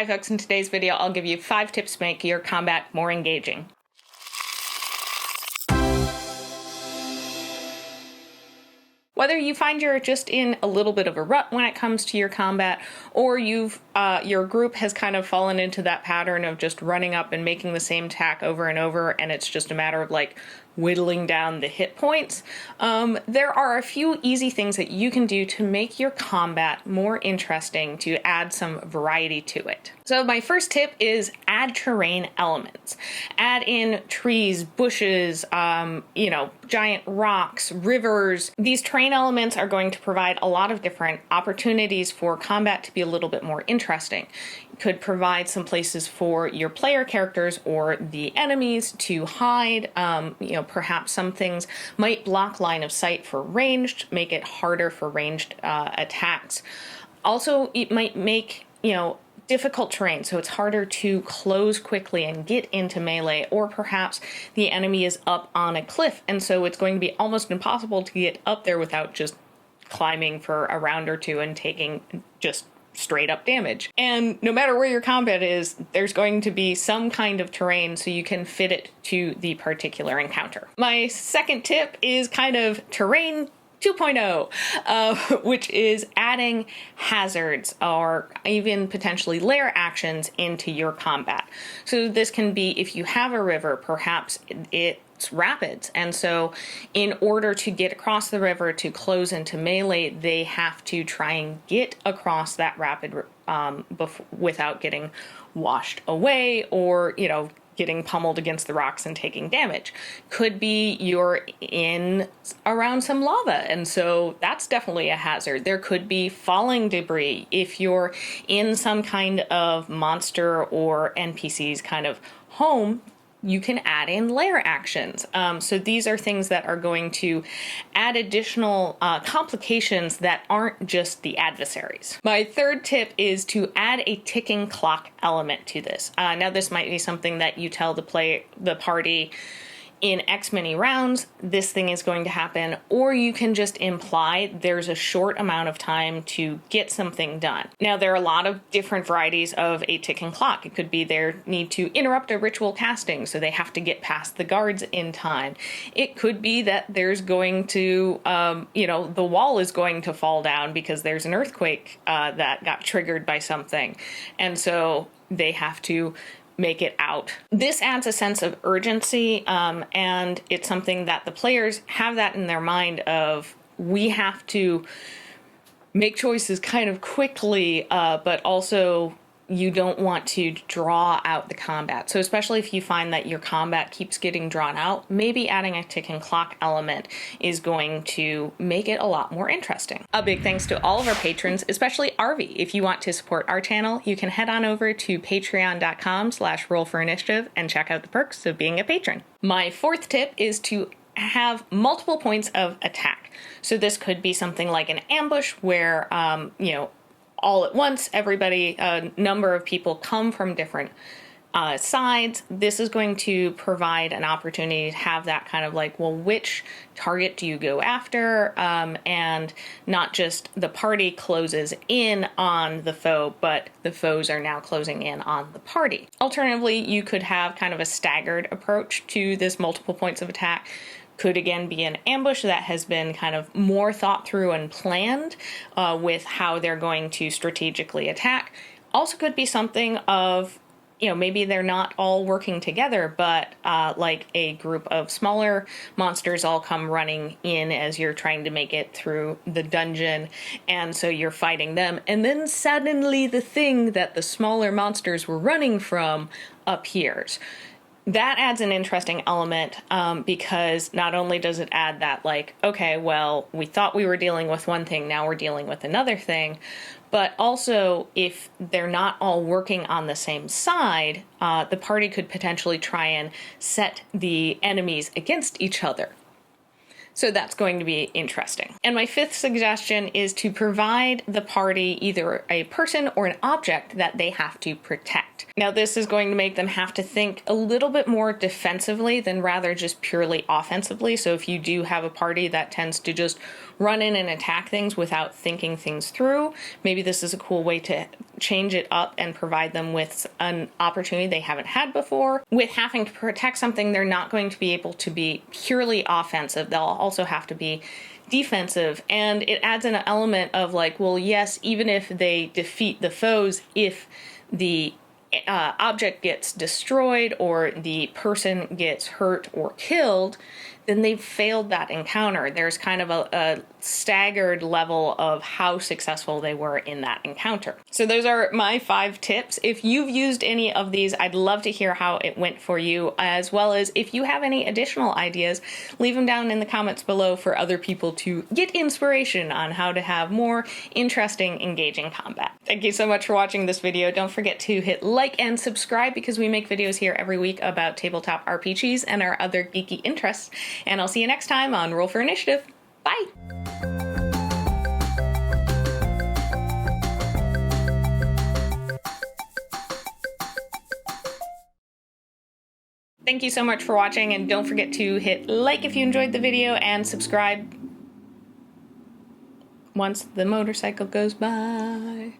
Hi folks, in today's video I'll give you 5 tips to make your combat more engaging. Whether you find you're just in a little bit of a rut when it comes to your combat, or your group has kind of fallen into that pattern of just running up and making the same attack over and over, and it's just a matter of like whittling down the hit points, there are a few easy things that you can do to make your combat more interesting, to add some variety to it. So my first tip is add terrain elements. Add in trees, bushes, giant rocks, rivers. These terrain elements are going to provide a lot of different opportunities for combat to be a little bit more interesting. It could provide some places for your player characters or the enemies to hide. Perhaps some things might block line of sight for ranged, make it harder for ranged attacks. Also, it might make, difficult terrain, so it's harder to close quickly and get into melee, or perhaps the enemy is up on a cliff, and so it's going to be almost impossible to get up there without just climbing for a round or two and taking just straight up damage. And no matter where your combat is, there's going to be some kind of terrain so you can fit it to the particular encounter. My second tip is kind of terrain 2.0, which is adding hazards or even potentially lair actions into your combat. So this can be, if you have a river, perhaps it's rapids, and so in order to get across the river to close into melee, they have to try and get across that rapid without getting washed away or, getting pummeled against the rocks and taking damage. Could be you're in around some lava, and so that's definitely a hazard. There could be falling debris if you're in some kind of monster or NPC's kind of home. You can add in lair actions. So these are things that are going to add additional complications that aren't just the adversaries. My third tip is to add a ticking clock element to this. Now this might be something that you tell the party in X many rounds, this thing is going to happen, or you can just imply there's a short amount of time to get something done. Now, there are a lot of different varieties of a ticking clock. It could be their need to interrupt a ritual casting, so they have to get past the guards in time. It could be that there's going to, the wall is going to fall down because there's an earthquake that got triggered by something, and so they have to make it out. This adds a sense of urgency, and it's something that the players have that in their mind of, we have to make choices kind of quickly, but also you don't want to draw out the combat. So especially if you find that your combat keeps getting drawn out, maybe adding a ticking clock element is going to make it a lot more interesting. A big thanks to all of our patrons, especially Arvi. If you want to support our channel, you can head on over to patreon.com/rollforinitiative and check out the perks of being a patron. My fourth tip is to have multiple points of attack. So this could be something like an ambush where, all at once, a number of people come from different sides. This is going to provide an opportunity to have that kind of like, well, which target do you go after? And not just the party closes in on the foe, but the foes are now closing in on the party. Alternatively, you could have kind of a staggered approach to this multiple points of attack. Could again be an ambush that has been kind of more thought through and planned with how they're going to strategically attack. Also could be something of, maybe they're not all working together, but like a group of smaller monsters all come running in as you're trying to make it through the dungeon, and so you're fighting them, and then suddenly the thing that the smaller monsters were running from appears. That adds an interesting element because not only does it add that, like, okay, well, we thought we were dealing with one thing, now we're dealing with another thing, but also if they're not all working on the same side, the party could potentially try and set the enemies against each other. So that's going to be interesting. And my fifth suggestion is to provide the party either a person or an object that they have to protect. Now, this is going to make them have to think a little bit more defensively than rather just purely offensively. So if you do have a party that tends to just run in and attack things without thinking things through. Maybe this is a cool way to change it up and provide them with an opportunity they haven't had before. With having to protect something, they're not going to be able to be purely offensive. They'll also have to be defensive, and it adds an element of like, well, yes, even if they defeat the foes, if the object gets destroyed or the person gets hurt or killed, then they've failed that encounter. There's kind of a staggered level of how successful they were in that encounter. So those are my 5 tips. If you've used any of these, I'd love to hear how it went for you, as well as if you have any additional ideas, leave them down in the comments below for other people to get inspiration on how to have more interesting, engaging combat. Thank you so much for watching this video. Don't forget to hit like and subscribe, because we make videos here every week about tabletop RPGs and our other geeky interests. And I'll see you next time on Roll for Initiative. Bye! Thank you so much for watching, and don't forget to hit like if you enjoyed the video and subscribe once the motorcycle goes by.